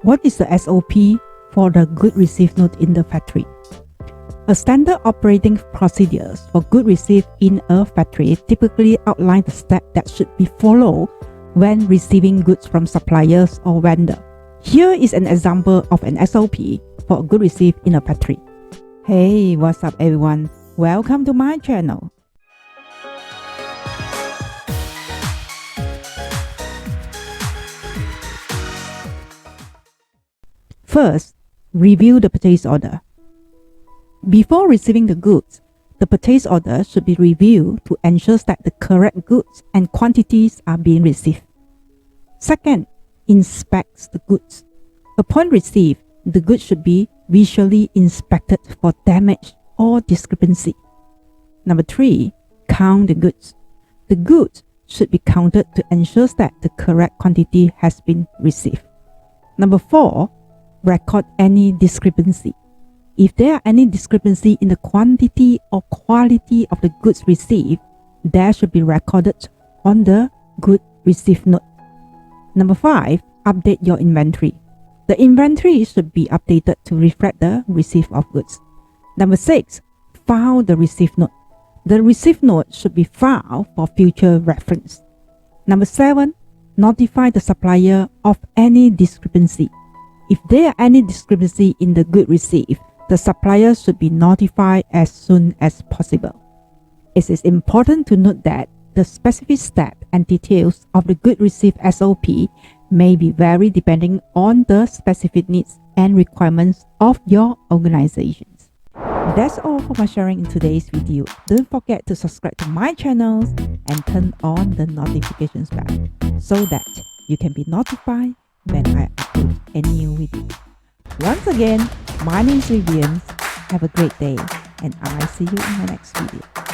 What is the SOP for the good received note in the factory? A standard operating procedures for good received in a factory typically outline the steps that should be followed when receiving goods from suppliers or vendor. Here is an example of an SOP for a good received in a factory. Hey, what's up everyone? Welcome to my channel. First, review the purchase order. Before receiving the goods, the purchase order should be reviewed to ensure that the correct goods and quantities are being received. Second, inspect the goods. Upon receipt, the goods should be visually inspected for damage or discrepancy. Number 3, count the goods. The goods should be counted to ensure that the correct quantity has been received. Number 4, record any discrepancy. If there are any discrepancy in the quantity or quality of the goods received, that should be recorded on the good received note. Number 5, update your inventory. The inventory should be updated to reflect the receipt of goods. Number 6, file the received note. The received note should be filed for future reference. Number 7, notify the supplier of any discrepancy. If there are any discrepancy in the good received, the supplier should be notified as soon as possible. It is important to note that the specific steps and details of the good received SOP may be vary depending on the specific needs and requirements of your organizations. That's all for my sharing in today's video. Don't forget to subscribe to my channels and turn on the notifications bell so that you can be notified when I upload a new video. Once again, my name is Vivienne. Have a great day and I'll see you in my next video.